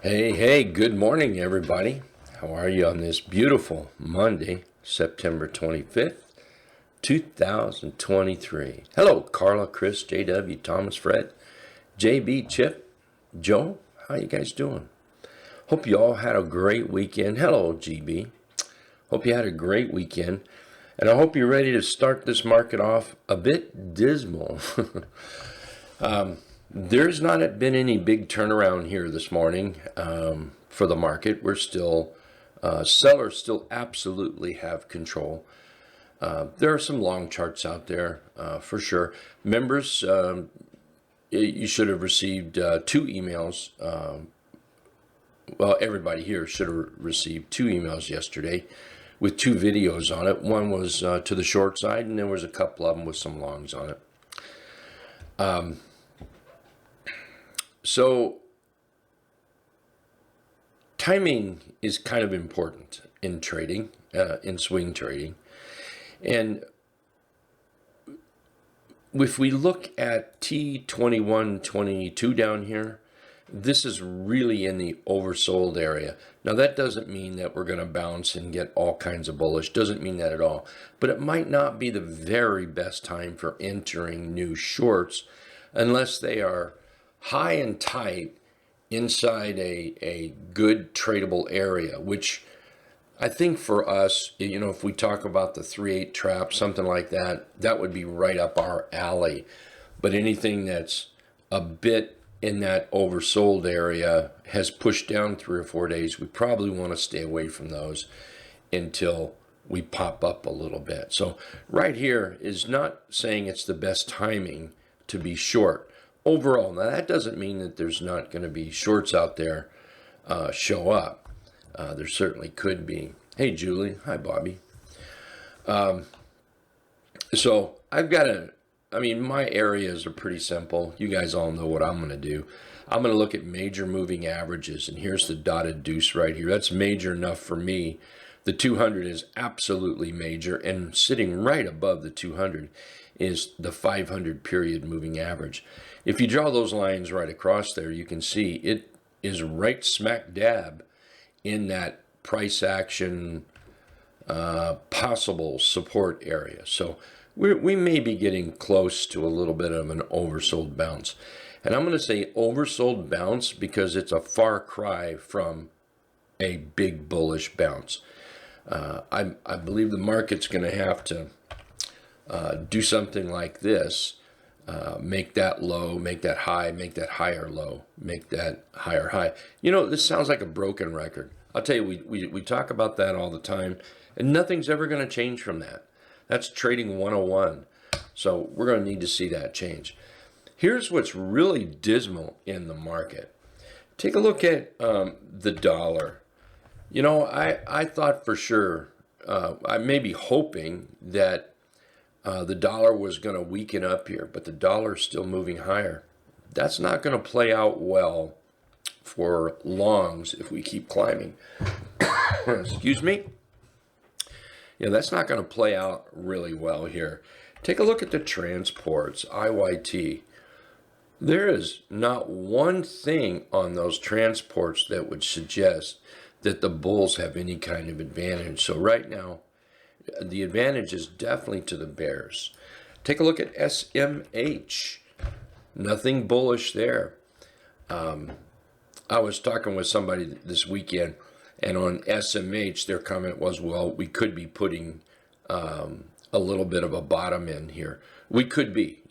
Hey, good morning, everybody. How are you on this beautiful Monday, September 25th, 2023? Hello, Carla, Chris, JW, Thomas, Fred, JB, Chip, Joe. How you guys doing? Hope you all had a great weekend. Hello, GB. Hope you had a great weekend. And I hope you're ready to start this market off a bit dismal. There's not been any big turnaround here this morning for the market. We're still, sellers still absolutely have control. There are some long charts out there for sure. Members, you should have received 2 emails. Well, everybody here should have received 2 emails yesterday with 2 videos on it. One was to the short side, and there was a couple of them with some longs on it. So timing is kind of important in trading, in swing trading. And if we look at T2122 down here, this is really in the oversold area. Now that doesn't mean that we're going to bounce and get all kinds of bullish. Doesn't mean that at all. But it might not be the very best time for entering new shorts unless they are high and tight inside a good tradable area, which I think for us, if we talk about the 3/8 trap, something like that, that would be right up our alley. But anything that's a bit in that oversold area has pushed down 3 or 4 days, we probably want to stay away from those until we pop up a little bit. So right here is not saying it's the best timing to be short. Overall, now that doesn't mean that there's not going to be shorts out there show up. There certainly could be. Hey, Julie. Hi, Bobby. So I've got my areas are pretty simple. You guys all know what I'm going to do. I'm going to look at major moving averages, and here's the dotted deuce right here. That's major enough for me. The 200 is absolutely major, and sitting right above the 200 is the 500 period moving average. If you draw those lines right across there, you can see it is right smack dab in that price action possible support area. So we may be getting close to a little bit of an oversold bounce. And I'm going to say oversold bounce because it's a far cry from a big bullish bounce. I believe the market's going to have to do something like this. Make that low, make that high, make that higher low, make that higher high. This sounds like a broken record. I'll tell you, we talk about that all the time, and nothing's ever going to change from that. That's trading 101. So we're going to need to see that change. Here's what's really dismal in the market. Take a look at the dollar. I thought for sure, I may be hoping that the dollar was going to weaken up here, but the dollar is still moving higher. That's not going to play out well for longs if we keep climbing. Excuse me. That's not going to play out really well here. Take a look at the transports, IYT. There is not one thing on those transports that would suggest that the bulls have any kind of advantage. So right now, the advantage is definitely to the bears. Take a look at SMH. Nothing bullish there. I was talking with somebody this weekend, and on SMH, their comment was, well, we could be putting a little bit of a bottom in here. We could be.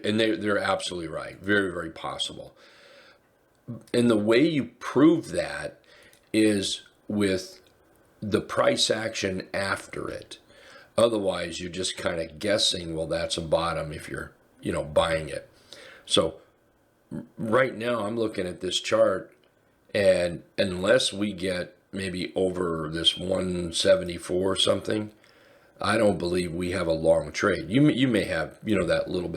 And they're absolutely right. Very, very possible. And the way you prove that is with the price action after it. Otherwise, you're just kind of guessing, well, that's a bottom if you're, buying it. So right now I'm looking at this chart, and unless we get maybe over this 174 or something, I don't believe we have a long trade. You may have, that little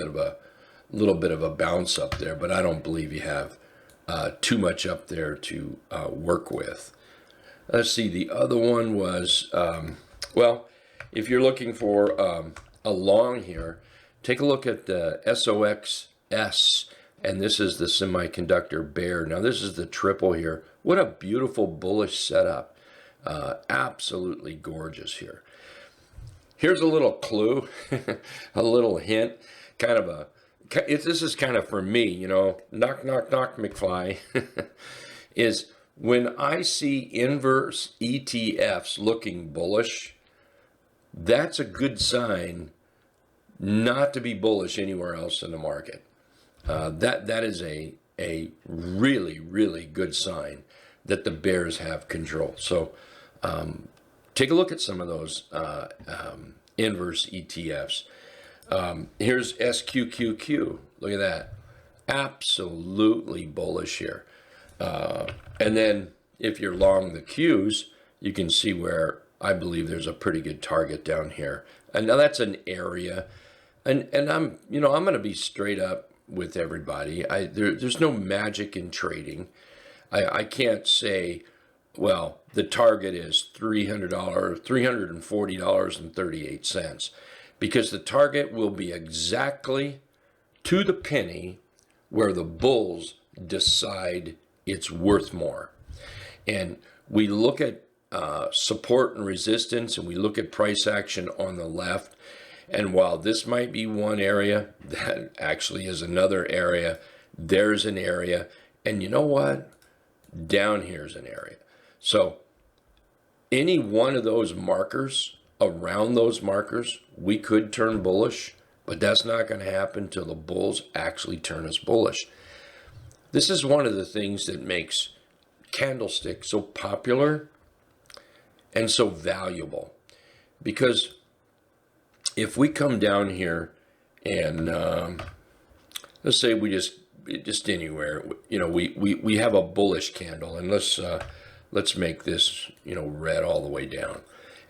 bit of a bounce up there, but I don't believe you have too much up there to work with. Let's see, the other one was, if you're looking for a long here, take a look at the SOXS and this is the semiconductor bear. Now this is the triple here. What a beautiful bullish setup. Absolutely gorgeous here. Here's a little clue, a little hint, kind of a, this is kind of for me, you know, knock, knock, knock, McFly, is when I see inverse ETFs looking bullish, that's a good sign not to be bullish anywhere else in the market. That is a really, really good sign that the bears have control. So take a look at some of those inverse ETFs. Here's SQQQ. Look at that. Absolutely bullish here. And then if you're long the Qs, you can see where I believe there's a pretty good target down here. And now that's an area. And I'm going to be straight up with everybody. There's no magic in trading. I can't say, well, the target is $340.38, because the target will be exactly to the penny where the bulls decide it's worth more. And we look at support and resistance, and we look at price action on the left. And while this might be one area, that actually is another area. There's an area. And you know what? Down here's an area. So any one of those markers, around those markers, we could turn bullish, but that's not going to happen until the bulls actually turn us bullish. This is one of the things that makes Candlesticks so popular and so valuable, because if we come down here and let's say we just anywhere, you know, we have a bullish candle, and let's make this, you know, red all the way down,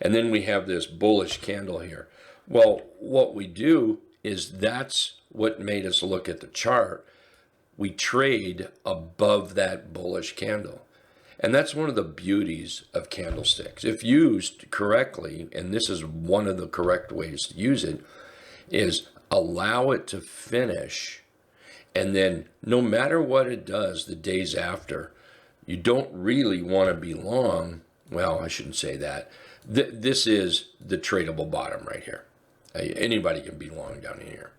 and then we have this bullish candle here. Well, what we do is, that's what made us look at the chart. We trade above that bullish candle. And that's one of the beauties of Candlesticks. If used correctly, and this is one of the correct ways to use it, is allow it to finish. And then no matter what it does the days after, you don't really want to be long. Well, I shouldn't say that. This is the tradable bottom right here. Anybody can be long down in here.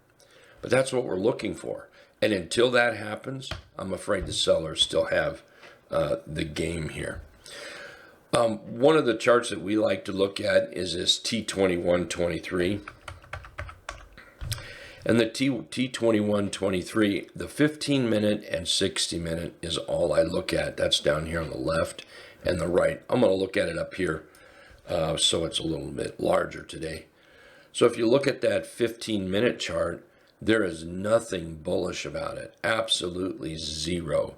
But that's what we're looking for. And until that happens, I'm afraid the sellers still have the game here. One of the charts that we like to look at is this T2123. And the T2123, the 15-minute and 60-minute is all I look at. That's down here on the left and the right. I'm going to look at it up here, so it's a little bit larger today. So if you look at that 15-minute chart, there is nothing bullish about it. Absolutely zero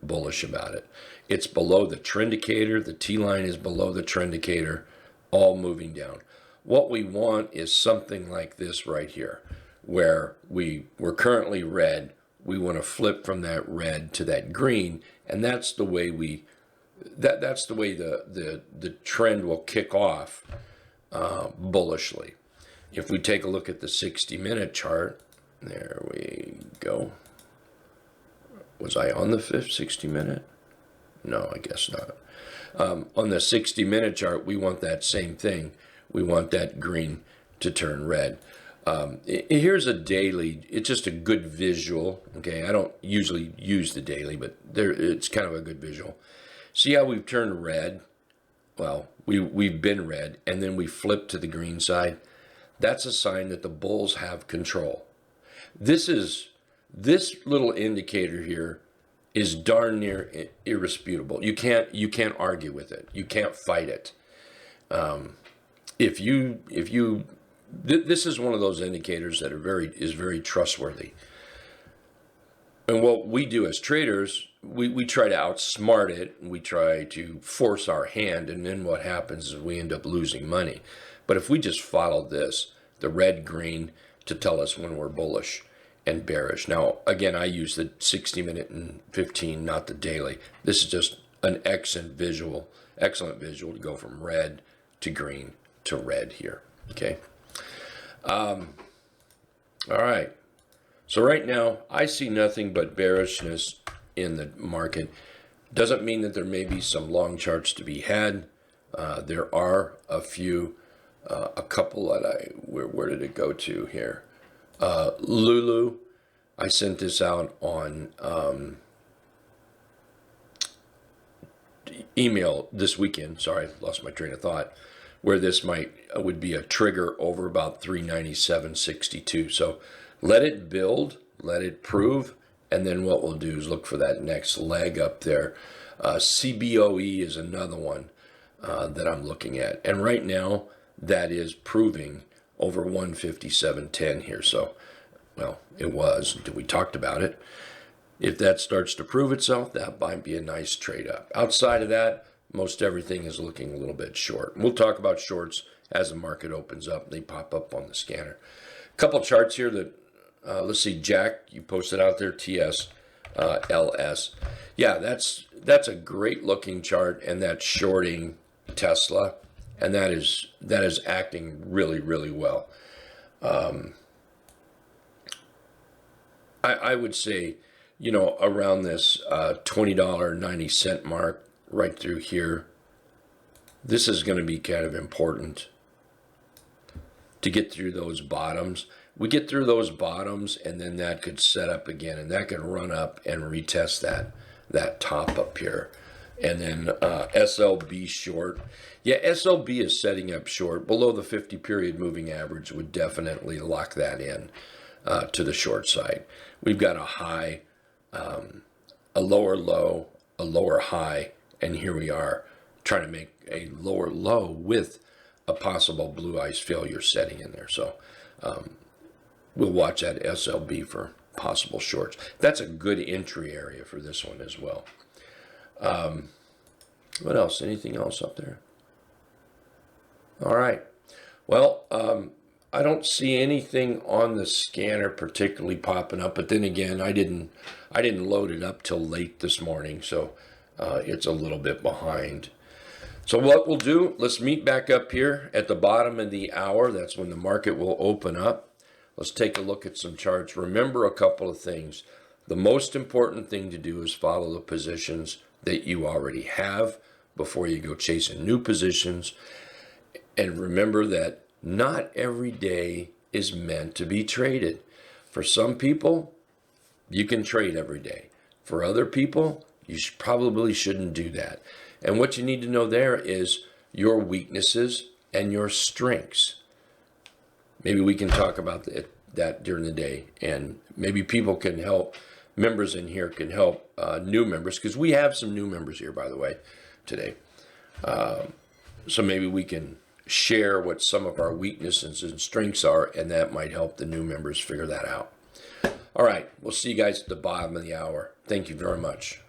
bullish about it. It's below the trendicator. The T line is below the trendicator, all moving down. What we want is something like this right here, where we're currently red. We want to flip from that red to that green, and that's the way that's the way the trend will kick off bullishly. If we take a look at the 60-minute chart, there we go. Was I on the 60-minute? No, I guess not. On the 60-minute chart, we want that same thing. We want that green to turn red. Here's a daily. It's just a good visual. Okay, I don't usually use the daily, but it's kind of a good visual. See how we've turned red? Well, we've been red, and then we flip to the green side. That's a sign that the bulls have control. This little indicator here is darn near irrefutable. You can't argue with it. You can't fight it. This is one of those indicators that is very trustworthy. And what we do as traders, we try to outsmart it. We try to force our hand, and then what happens is we end up losing money. But if we just follow this, the red, green, to tell us when we're bullish and bearish. Now, again, I use the 60-minute and 15, not the daily. This is just an excellent visual to go from red to green to red here. Okay. All right. So right now, I see nothing but bearishness in the market. Doesn't mean that there may be some long charts to be had. There are a few, a couple that where did it go to here? Lulu, I sent this out on email this weekend. Sorry, lost my train of thought. Where this would be a trigger over about 397.62. So let it build, let it prove, and then what we'll do is look for that next leg up there. CBOE is another one that I'm looking at, and right now that is proving over 157.10 here. So, well, it was until we talked about it. If that starts to prove itself, that might be a nice trade up. Outside of that, most everything is looking a little bit short. We'll talk about shorts as the market opens up. They pop up on the scanner. A couple charts here that, let's see, Jack, you posted out there, TS, LS. Yeah, that's a great looking chart, and that's shorting Tesla, and that is acting really, really well. I would say, you know, around this $20.90 mark right through here, this is going to be kind of important to get through those bottoms. We get through those bottoms, and then that could set up again, and that could run up and retest that top up here. And then SLB short. Yeah, SLB is setting up short. Below the 50 period moving average would definitely lock that in to the short side. We've got a high, a lower low, a lower high, and here we are trying to make a lower low with a possible blue ice failure setting in there. So we'll watch that SLB for possible shorts. That's a good entry area for this one as well. What else? Anything else up there? All right. Well, I don't see anything on the scanner particularly popping up, but then again, I didn't load it up till late this morning, so it's a little bit behind. So what we'll do, let's meet back up here at the bottom of the hour. That's when the market will open up. Let's take a look at some charts. Remember a couple of things. The most important thing to do is follow the positions that you already have before you go chasing new positions. And remember that not every day is meant to be traded. For some people, you can trade every day. For other people, you probably shouldn't do that. And what you need to know there is your weaknesses and your strengths. Maybe we can talk about that during the day, and maybe people can help, members in here can help new members, because we have some new members here, by the way, today. So maybe we can share what some of our weaknesses and strengths are, and that might help the new members figure that out. All right, we'll see you guys at the bottom of the hour. Thank you very much.